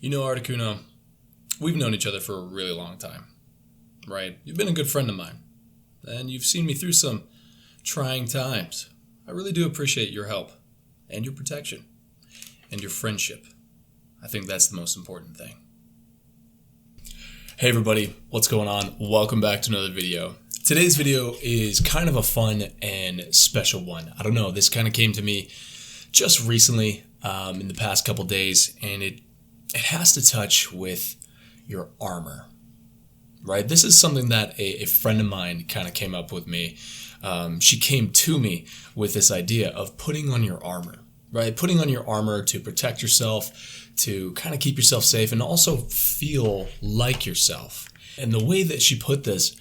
You know, Articuno, we've known each other for a really long time, right? You've been a good friend of mine, and you've seen me through some trying times. I really do appreciate your help, and your protection, and your friendship. I think that's the most important thing. Hey everybody, what's going on? Welcome back to another video. Today's video is kind of a fun and special one. I don't know, this kind of came to me just recently in the past couple days, and it has to touch with your armor, right? This is something that a friend of mine kind of came up with me. She came to me with this idea of putting on your armor, right? Putting on your armor to protect yourself, to kind of keep yourself safe, and also feel like yourself. And the way that she put this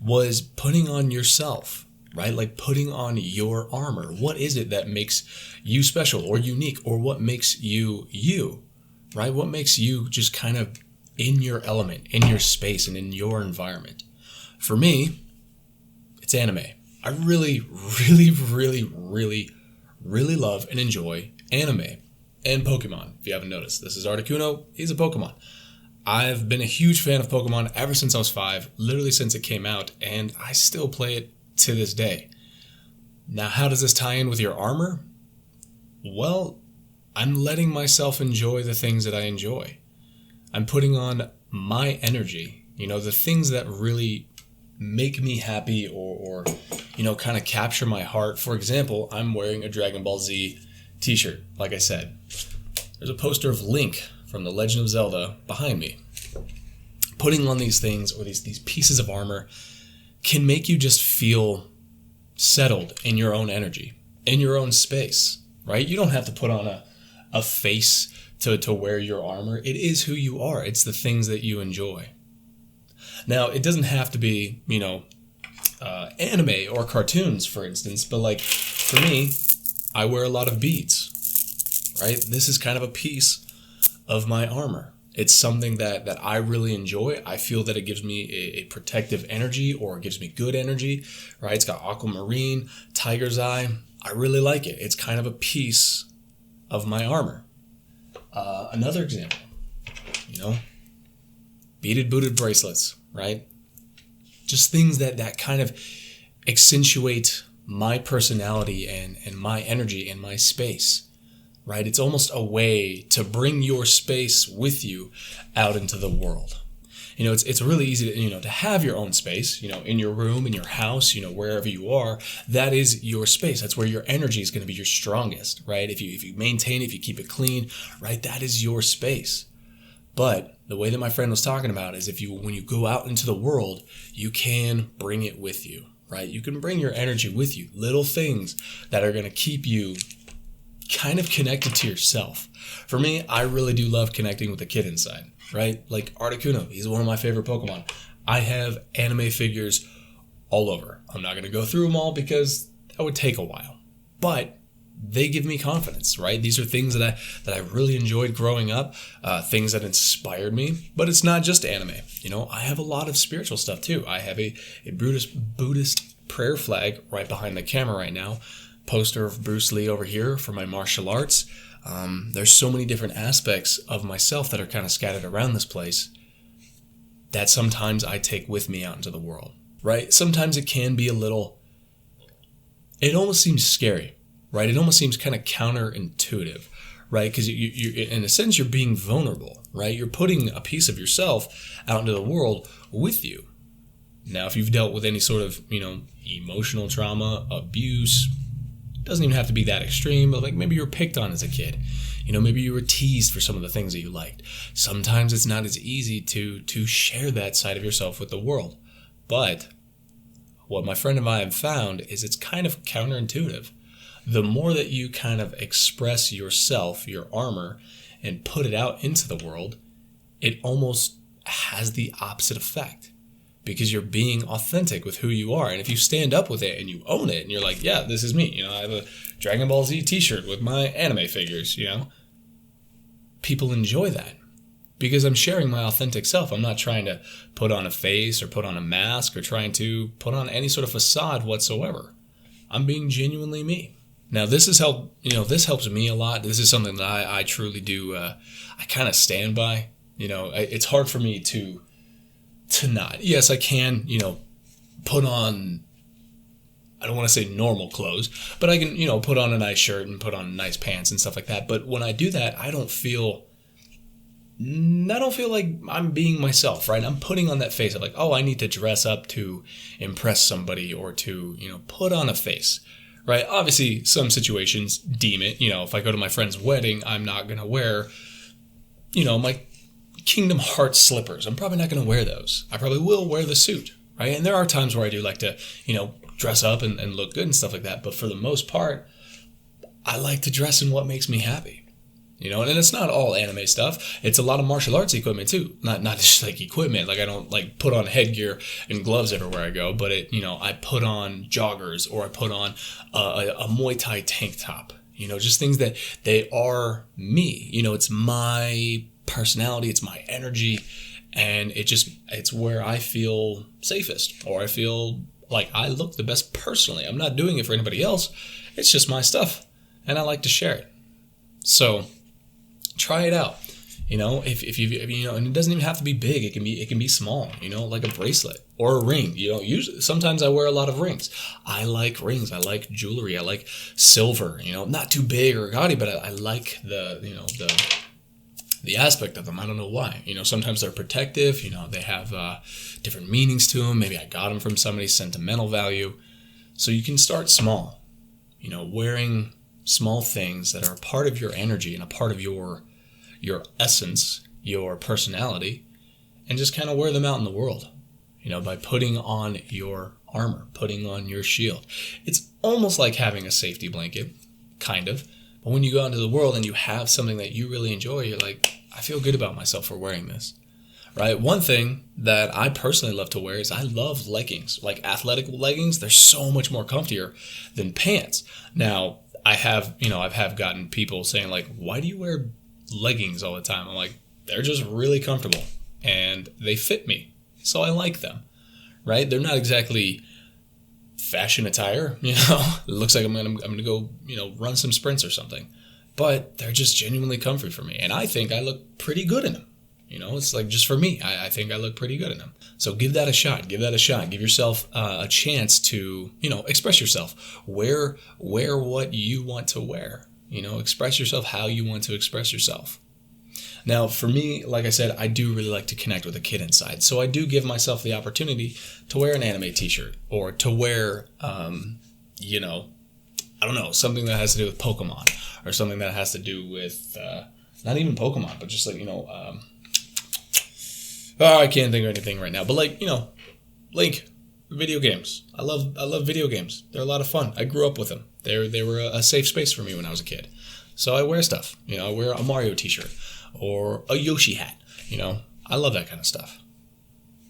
was putting on yourself, right? Like putting on your armor. What is it that makes you special or unique, or what makes you you, right? What makes you just kind of in your element, in your space, and in your environment? For me, it's anime. I really love and enjoy anime and Pokemon. If you haven't noticed, this is Articuno. He's a Pokemon. I've been a huge fan of Pokemon ever since I was 5, literally since it came out, and I still play it to this day. Now, how does this tie in with your armor? Well, I'm letting myself enjoy the things that I enjoy. I'm putting on my energy, the things that really make me happy or kind of capture my heart. For example, I'm wearing a Dragon Ball Z t-shirt, like I said. There's a poster of Link from The Legend of Zelda behind me. Putting on these things, or these pieces of armor, can make you just feel settled in your own energy, in your own space, right? You don't have to put on a face to wear your armor. It is who you are. It's the things that you enjoy. Now, it doesn't have to be, anime or cartoons, for instance, but like for me, I wear a lot of beads, right? This is kind of a piece of my armor. It's something that I really enjoy. I feel that it gives me a protective energy, or it gives me good energy, right? It's got aquamarine, tiger's eye. I really like it. It's kind of a piece of my armor. Another example, beaded booted bracelets, right? Just things that kind of accentuate my personality and my energy and my space, right? It's almost a way to bring your space with you out into the world. It's really easy to have your own space, in your room, in your house, wherever you are. That is your space. That's where your energy is going to be your strongest, right? If you maintain it, if you keep it clean, right, that is your space. But the way that my friend was talking about is when you go out into the world, you can bring it with you, right? You can bring your energy with you, little things that are going to keep you kind of connected to yourself. For me, I really do love connecting with the kid inside, right? Like Articuno, he's one of my favorite Pokemon. I have anime figures all over. I'm not going to go through them all because that would take a while, but they give me confidence, right? These are things that I really enjoyed growing up, things that inspired me. But it's not just anime. I have a lot of spiritual stuff too. I have a Buddhist prayer flag right behind the camera right now. Poster of Bruce Lee over here for my martial arts. There's so many different aspects of myself that are kind of scattered around this place that sometimes I take with me out into the world, right? Sometimes it can be it almost seems scary, right? It almost seems kind of counterintuitive, right? Because you in a sense, you're being vulnerable, right? You're putting a piece of yourself out into the world with you. Now, if you've dealt with any sort of, emotional trauma, abuse, doesn't even have to be that extreme, but like maybe you were picked on as a kid. Maybe you were teased for some of the things that you liked. Sometimes it's not as easy to share that side of yourself with the world. But what my friend and I have found is it's kind of counterintuitive. The more that you kind of express yourself, your armor, and put it out into the world, it almost has the opposite effect. Because you're being authentic with who you are. And if you stand up with it and you own it and you're like, yeah, this is me. I have a Dragon Ball Z t-shirt with my anime figures, People enjoy that because I'm sharing my authentic self. I'm not trying to put on a face or put on a mask or trying to put on any sort of facade whatsoever. I'm being genuinely me. Now, this helps me a lot. This is something that I truly do. I kind of stand by. It's hard for me to not. Yes, I can, put on, I don't want to say normal clothes, but I can, put on a nice shirt and put on nice pants and stuff like that. But when I do that, I don't feel like I'm being myself, right? I'm putting on that face of like, oh, I need to dress up to impress somebody or to, put on a face, right? Obviously, some situations deem it, if I go to my friend's wedding, I'm not going to wear, my Kingdom Hearts slippers. I'm probably not going to wear those. I probably will wear the suit, right? And there are times where I do like to, dress up and look good and stuff like that. But for the most part, I like to dress in what makes me happy. And it's not all anime stuff. It's a lot of martial arts equipment too. Not just like equipment. Like I don't like put on headgear and gloves everywhere I go, but I put on joggers or I put on a Muay Thai tank top. Just things that they are me. It's my personality, it's my energy, and it's where I feel safest, or I feel like I look the best personally. I'm not doing it for anybody else. It's just my stuff, and I like to share it. So try it out. If you and it doesn't even have to be big. It can be small. Like a bracelet or a ring. Usually sometimes I wear a lot of rings. I like rings. I like jewelry. I like silver. Not too big or gaudy, but I like the aspect of them. I don't know why. Sometimes they're protective. They have different meanings to them. Maybe I got them from somebody's sentimental value. So you can start small. Wearing small things that are a part of your energy and a part of your essence, your personality, and just kind of wear them out in the world, by putting on your armor, putting on your shield. It's almost like having a safety blanket, kind of. But when you go out into the world and you have something that you really enjoy, you're like, I feel good about myself for wearing this, right? One thing that I personally love to wear is I love leggings, like athletic leggings. They're so much more comfier than pants. Now, I've gotten people saying like, why do you wear leggings all the time? I'm like, they're just really comfortable and they fit me. So I like them, right? They're not exactly fashion attire, it looks like I'm gonna go, run some sprints or something, but they're just genuinely comfy for me. And I think I look pretty good in them. It's like just for me, I think I look pretty good in them. So give that a shot. Give yourself a chance to, express yourself. Wear what you want to wear. Express yourself how you want to express yourself. Now, for me, like I said, I do really like to connect with a kid inside. So I do give myself the opportunity to wear an anime t-shirt or to wear, I don't know, something that has to do with Pokemon or something that has to do with, not even Pokemon, but just like, I can't think of anything right now. But like, Link, video games. I love video games. They're a lot of fun. I grew up with them. They were a safe space for me when I was a kid. So I wear stuff. I wear a Mario t-shirt or a Yoshi hat. I love that kind of stuff.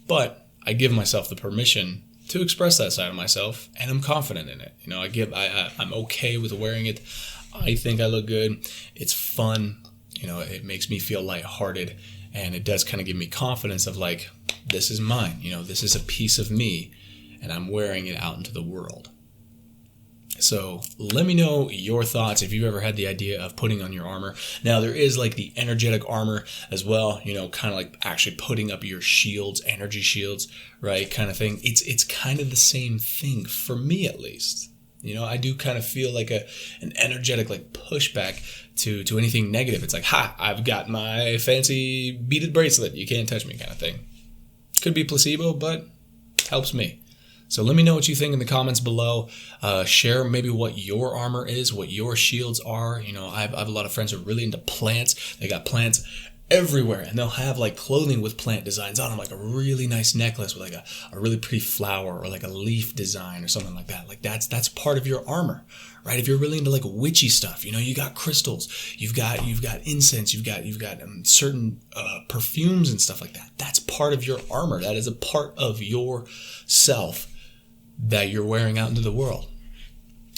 But I give myself the permission to express that side of myself, and I'm confident in it. I'm okay with wearing it. I think I look good. It's fun. It makes me feel lighthearted, and it does kind of give me confidence of like, this is mine. This is a piece of me, and I'm wearing it out into the world. So let me know your thoughts if you've ever had the idea of putting on your armor. Now, there is like the energetic armor as well, kind of like actually putting up your shields, energy shields, right, kind of thing. It's kind of the same thing for me, at least. I do kind of feel like an energetic like pushback to anything negative. It's like, I've got my fancy beaded bracelet. You can't touch me kind of thing. Could be placebo, but helps me. So let me know what you think in the comments below. Share maybe what your armor is, what your shields are. I have a lot of friends who are really into plants. They got plants everywhere, and they'll have like clothing with plant designs on them, like a really nice necklace with like a really pretty flower or like a leaf design or something like that. Like that's part of your armor, right? If you're really into like witchy stuff, you got crystals, you've got incense, you've got certain perfumes and stuff like that. That's part of your armor. That is a part of yourself that you're wearing out into the world.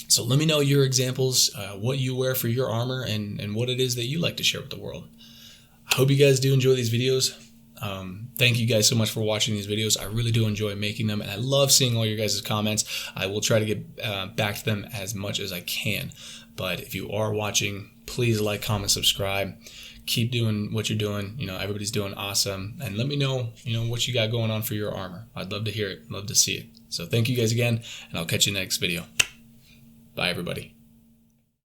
So let me know your examples, what you wear for your armor, and what it is that you like to share with the world. I hope you guys do enjoy these videos. Thank you guys so much for watching these videos. I really do enjoy making them, and I love seeing all your guys' comments. I will try to get back to them as much as I can. But if you are watching, please like, comment, subscribe. Keep doing what you're doing. Everybody's doing awesome. And let me know, what you got going on for your armor. I'd love to hear it. Love to see it. So thank you guys again, and I'll catch you next video. Bye, everybody.